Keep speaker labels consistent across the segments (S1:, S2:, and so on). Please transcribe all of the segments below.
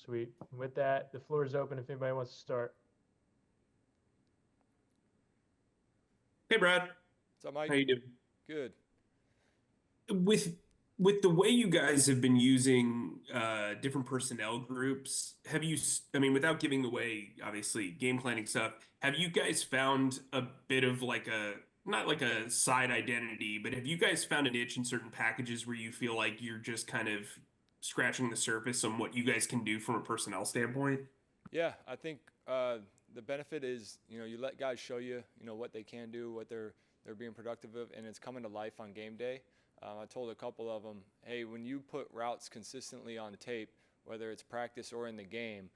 S1: Sweet. And with that, the floor is open if anybody wants to start.
S2: Hey Brad,
S3: What's up,
S2: how
S3: Mike?
S2: you doing?
S3: Good.
S2: With with the way you guys have been using different personnel groups, I mean, without giving away obviously game planning stuff, have you guys found a bit of like not like a side identity, but have you guys found a niche in certain packages where you feel like you're just kind of scratching the surface on what you guys can do from a personnel standpoint?
S3: Yeah, I think the benefit is you let guys show you what they can do, what they're being productive of, and it's coming to life on game day. I told a couple of them, hey, when you put routes consistently on tape, whether it's practice or in the game,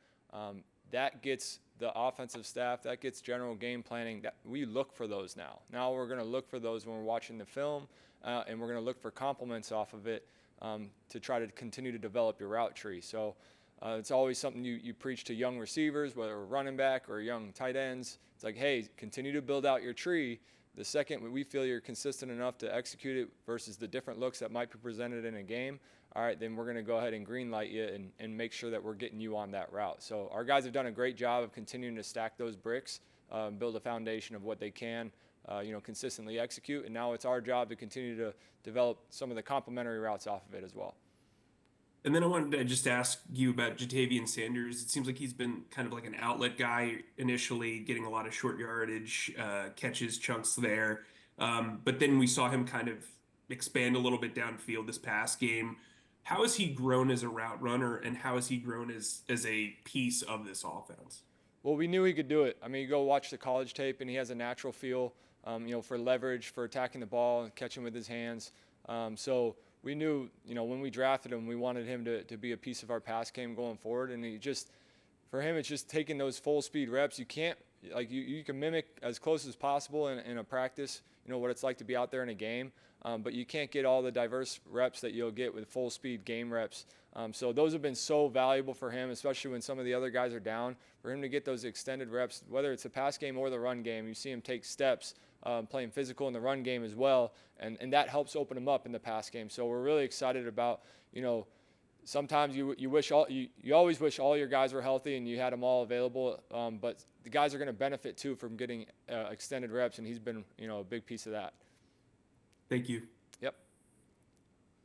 S3: that gets the offensive staff, that gets general game planning. That we look for those now. Now we're going to look for those when we're watching the film, and we're going to look for compliments off of it to try to continue to develop your route tree. So it's always something you preach to young receivers, whether running back or young tight ends. It's like, hey, continue to build out your tree. The second we feel you're consistent enough to execute it versus the different looks that might be presented in a game, all right, then we're going to go ahead and green light you and make sure that we're getting you on that route. So our guys have done a great job of continuing to stack those bricks, build a foundation of what they can, consistently execute. And now it's our job to continue to develop some of the complementary routes off of it as well.
S2: And then I wanted to just ask you about Jatavian Sanders. It seems like he's been kind of like an outlet guy initially, getting a lot of short yardage catches, chunks there. But then we saw him kind of expand a little bit downfield this past game. How has he grown as a route runner, and how has he grown as a piece of this offense?
S3: Well, we knew he could do it. I mean, you go watch the college tape, and he has a natural feel, for leverage, for attacking the ball, and catching with his hands. So we knew, when we drafted him, we wanted him to be a piece of our pass game going forward. And for him, it's just taking those full speed reps. You can't, you can mimic as close as possible in a practice, what it's like to be out there in a game. But you can't get all the diverse reps that you'll get with full speed game reps. So those have been so valuable for him, especially when some of the other guys are down. For him to get those extended reps, whether it's the pass game or the run game, you see him take steps, playing physical in the run game as well, and that helps open him up in the pass game. So we're really excited about, sometimes you always wish all your guys were healthy and you had them all available, but the guys are going to benefit too from getting extended reps, and he's been, a big piece of that.
S2: Thank you.
S3: Yep.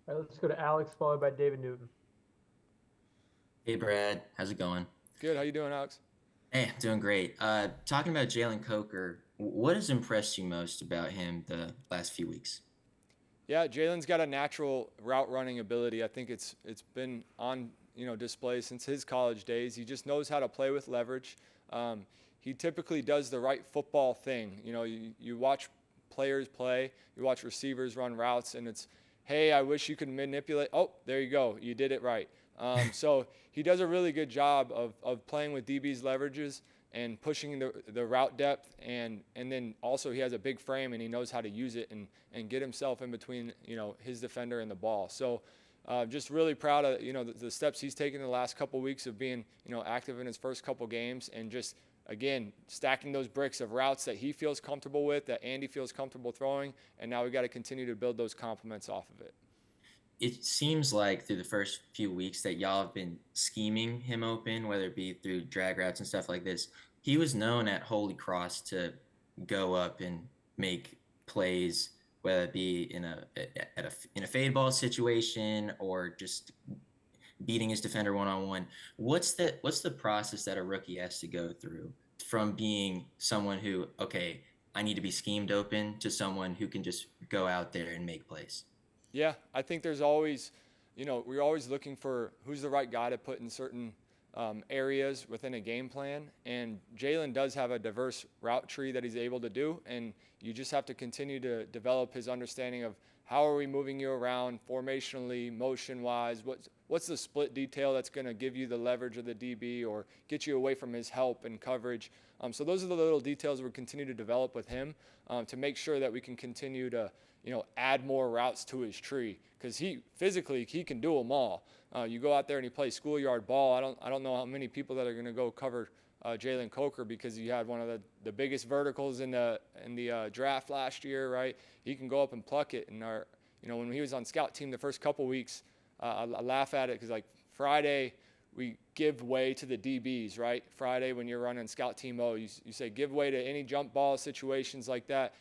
S1: All right, let's go to Alex, followed by David Newton.
S4: Hey Brad, how's it going?
S3: Good. How you doing, Alex?
S4: Hey, doing great. Talking about Jaylen Coker, what has impressed you most about him the last few weeks?
S3: Yeah, Jaylen's got a natural route running ability. I think it's been on display since his college days. He just knows how to play with leverage. He typically does the right football thing. You watch players play, you watch receivers run routes, and it's, hey, I wish you could manipulate. Oh, there you go, you did it right. So he does a really good job of playing with DB's leverages and pushing the route depth, and then also he has a big frame and he knows how to use it and get himself in between his defender and the ball. So just really proud of the steps he's taken in the last couple weeks of being active in his first couple games, and just again stacking those bricks of routes that he feels comfortable with, that Andy feels comfortable throwing, and now we got to continue to build those complements off of it.
S4: It seems like through the first few weeks that y'all have been scheming him open, whether it be through drag routes and stuff like this. He was known at Holy Cross to go up and make plays, whether it be in a fade ball situation or just beating his defender one on one. What's the process that a rookie has to go through from being someone who, okay, I need to be schemed open, to someone who can just go out there and make plays?
S3: Yeah, I think there's always, we're always looking for who's the right guy to put in certain areas within a game plan. And Jaylen does have a diverse route tree that he's able to do. And you just have to continue to develop his understanding of how are we moving you around formationally, motion-wise, what's the split detail that's going to give you the leverage of the DB or get you away from his help and coverage. So those are the little details we continue to develop with him to make sure that we can continue to add more routes to his tree, because he can do them all. You go out there and you play schoolyard ball. I don't know how many people that are going to go cover Jaylen Coker, because he had one of the biggest verticals in the draft last year, right? He can go up and pluck it. And when he was on scout team the first couple weeks, I laugh at it because like Friday we give way to the DBs, right? Friday when you're running scout team O, you say give way to any jump ball situations like that.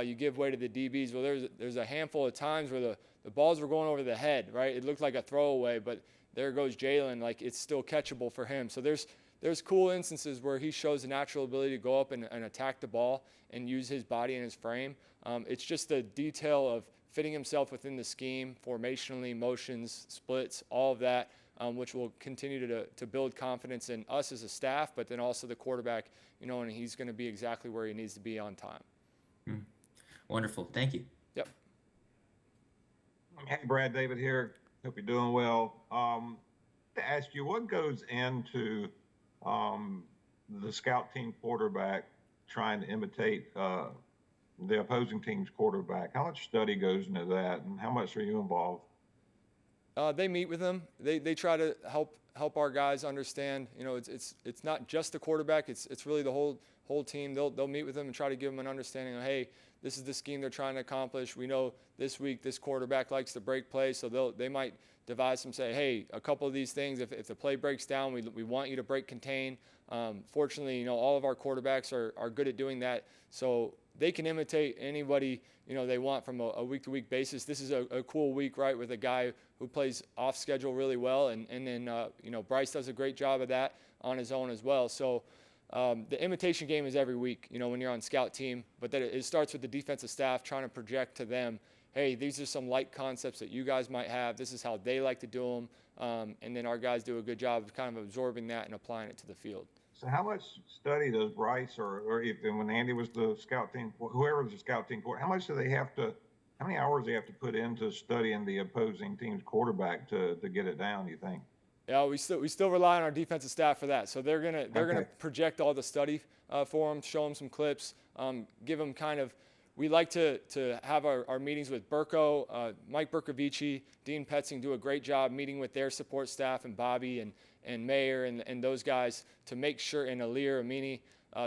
S3: You give way to the DBs. Well, there's a handful of times where the balls were going over the head, right? It looked like a throwaway, but there goes Jaylen, like it's still catchable for him. So there's cool instances where he shows a natural ability to go up and attack the ball and use his body and his frame. It's just the detail of fitting himself within the scheme, formationally, motions, splits, all of that, which will continue to build confidence in us as a staff, but then also the quarterback, and he's going to be exactly where he needs to be on time.
S4: Wonderful. Thank you.
S3: Yep.
S5: Hey, Brad, David here. Hope you're doing well. To ask you, what goes into the scout team quarterback trying to imitate the opposing team's quarterback? How much study goes into that, and how much are you involved?
S3: They meet with them. They try to help our guys understand. It's not just the quarterback. It's really the whole team. They'll meet with them and try to give them an understanding of, hey, this is the scheme they're trying to accomplish. We know this week this quarterback likes to break plays, so they might devise some, say, hey, a couple of these things. If the play breaks down, we want you to break contain. Fortunately, all of our quarterbacks are good at doing that, so they can imitate anybody they want from a week-to-week basis. This is a cool week, right, with a guy who plays off schedule really well, and then Bryce does a great job of that on his own as well. So the imitation game is every week, when you're on scout team, but that it starts with the defensive staff trying to project to them, hey, these are some light concepts that you guys might have. This is how they like to do them, and then our guys do a good job of kind of absorbing that and applying it to the field.
S5: So how much study does Bryce or when Andy was the scout team, whoever was the scout team, how many hours do they have to put into studying the opposing team's quarterback to get it down, you think?
S3: Yeah, we still rely on our defensive staff for that. So they're gonna project all the study for them, show them some clips, give them kind of. We like to have our meetings with Burko, Mike Bercovici, Dean Petzing do a great job meeting with their support staff, and Bobby and Mayer and those guys to make sure, and Alir Amini,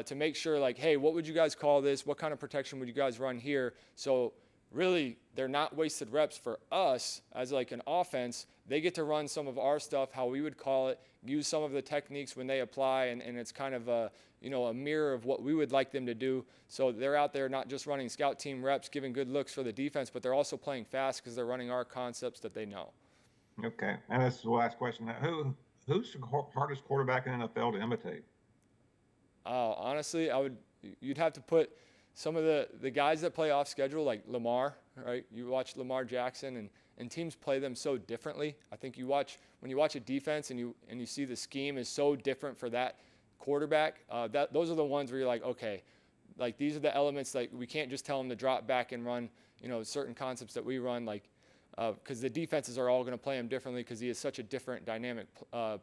S3: to make sure, like, hey, what would you guys call this? What kind of protection would you guys run here? So really, they're not wasted reps for us as like an offense. They get to run some of our stuff, how we would call it, use some of the techniques when they apply, and it's kind of a mirror of what we would like them to do. So they're out there not just running scout team reps, giving good looks for the defense, but they're also playing fast because they're running our concepts that they know.
S5: Okay, and this is the last question. Who's the hardest quarterback in the NFL to imitate?
S3: Honestly, you'd have to put some of the guys that play off schedule, like Lamar, right? You watch Lamar Jackson, and teams play them so differently. I think when you watch a defense and you see the scheme is so different for that quarterback, those are the ones where you're like, okay, like these are the elements, like we can't just tell them to drop back and run, certain concepts that we run, like because the defenses are all going to play him differently because he is such a different dynamic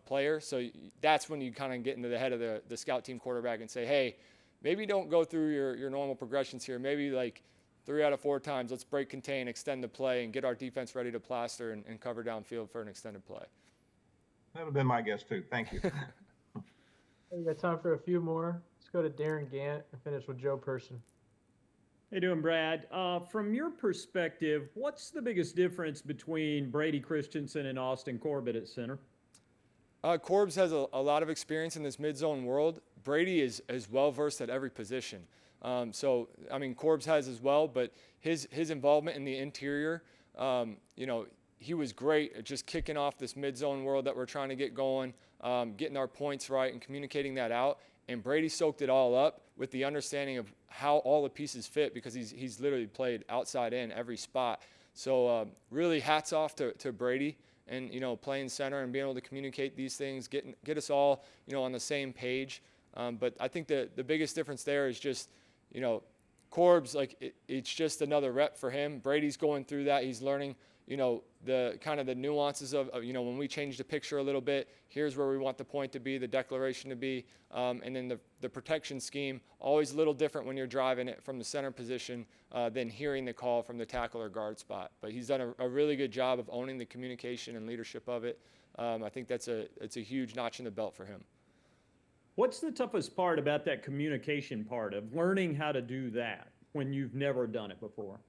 S3: player. So that's when you kind of get into the head of the scout team quarterback and say, hey, maybe don't go through your normal progressions here. Maybe like 3 out of 4 times, let's break, contain, extend the play, and get our defense ready to plaster and cover downfield for an extended play.
S5: That would have been my guess too. Thank you.
S1: We got time for a few more. Let's go to Darren Gant and finish with Joe Person.
S6: How you doing, Brad? From your perspective, what's the biggest difference between Brady Christensen and Austin Corbett at center?
S3: Corbs has a lot of experience in this mid-zone world. Brady is well-versed at every position. Corbs has as well, but his involvement in the interior, he was great at just kicking off this mid-zone world that we're trying to get going, getting our points right and communicating that out. And Brady soaked it all up with the understanding of how all the pieces fit because he's literally played outside in every spot. So really hats off to Brady and, playing center and being able to communicate these things, get us all, on the same page. But I think the biggest difference there is just, Corbs, like it's just another rep for him. Brady's going through that. He's learning, the kind of the nuances of when we change the picture a little bit, here's where we want the point to be, the declaration to be, and then the protection scheme, always a little different when you're driving it from the center position than hearing the call from the tackle or guard spot. But he's done a really good job of owning the communication and leadership of it. I think it's a huge notch in the belt for him.
S6: What's the toughest part about that communication part of learning how to do that when you've never done it before?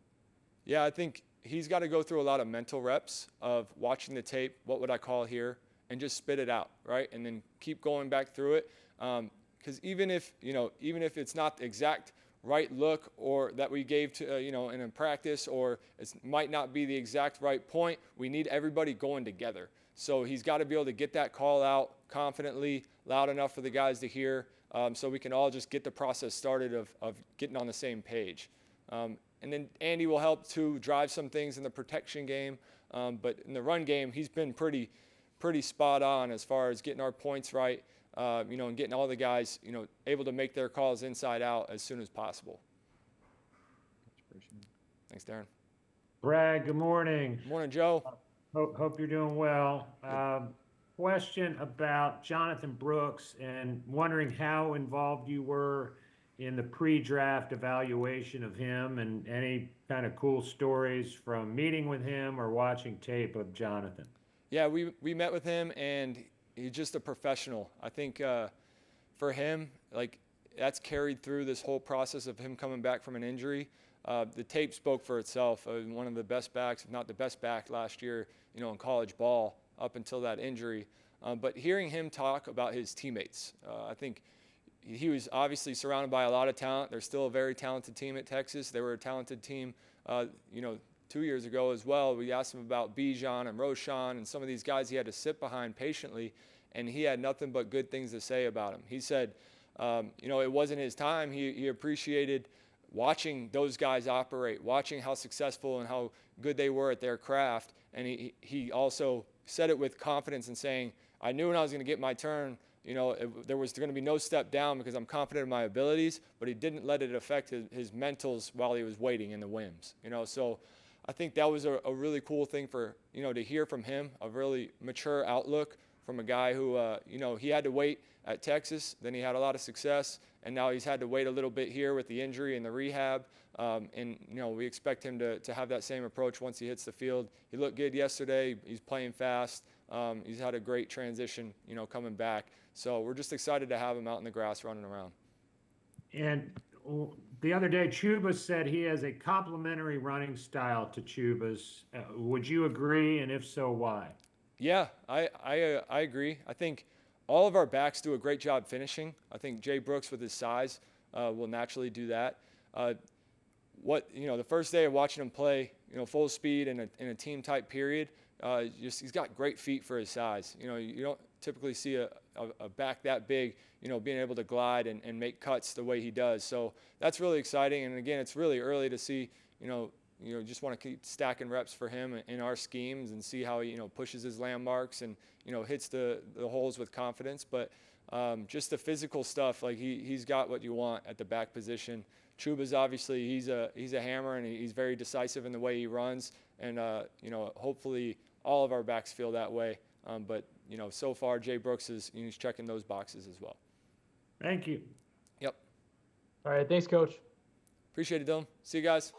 S3: Yeah, I think he's got to go through a lot of mental reps of watching the tape, what would I call here, and just spit it out, right? And then keep going back through it. Because even if it's not the exact right look or that we gave to, in practice, or it might not be the exact right point, we need everybody going together. So he's got to be able to get that call out confidently, loud enough for the guys to hear, so we can all just get the process started of getting on the same page. And then Andy will help to drive some things in the protection game, but in the run game, he's been pretty spot on as far as getting our points right, and getting all the guys, able to make their calls inside out as soon as possible. Thanks, Darren.
S7: Brad, good morning.
S3: Good morning, Joe.
S7: Hope you're doing well. Question about Jonathan Brooks, and wondering how involved you were in the pre-draft evaluation of him, and any kind of cool stories from meeting with him or watching tape of Jonathan.
S3: Yeah, we met with him, and he's just a professional. I think for him, like, that's carried through this whole process of him coming back from an injury. The tape spoke for itself. One of the best backs, if not the best back last year, in college ball up until that injury. But hearing him talk about his teammates, I think he was obviously surrounded by a lot of talent. They're still a very talented team at Texas. They were a talented team, 2 years ago as well. We asked him about Bijan and Roshan and some of these guys he had to sit behind patiently, and he had nothing but good things to say about him. He said, it wasn't his time. He appreciated watching those guys operate, watching how successful and how good they were at their craft. And he also said it with confidence and saying, I knew when I was going to get my turn, there was going to be no step down because I'm confident in my abilities, but he didn't let it affect his mentals while he was waiting in the whims. So I think that was a really cool thing for, to hear from him, a really mature outlook from a guy who, he had to wait at Texas, then he had a lot of success, and now he's had to wait a little bit here with the injury and the rehab. We expect him to have that same approach once he hits the field. He looked good yesterday. He's playing fast. He's had a great transition, coming back. So we're just excited to have him out in the grass running around.
S7: And the other day, Chuba said he has a complementary running style to Chuba's. Would you agree? And if so, why? Yeah,
S3: I agree. I think all of our backs do a great job finishing. I think Jay Brooks, with his size, will naturally do that. The first day of watching him play, full speed in a team type period, he's got great feet for his size. You don't typically see a back that big, being able to glide and make cuts the way he does. So that's really exciting. And again, it's really early to see, just want to keep stacking reps for him in our schemes and see how he, pushes his landmarks and, hits the holes with confidence. But just the physical stuff, like he's got what you want at the back position. Chuba's obviously, he's a hammer, and he's very decisive in the way he runs. And, hopefully all of our backs feel that way. But so far Jay Brooks he's checking those boxes as well.
S7: Thank you.
S3: Yep.
S1: All right. Thanks, Coach.
S3: Appreciate it, Dylan. See you guys.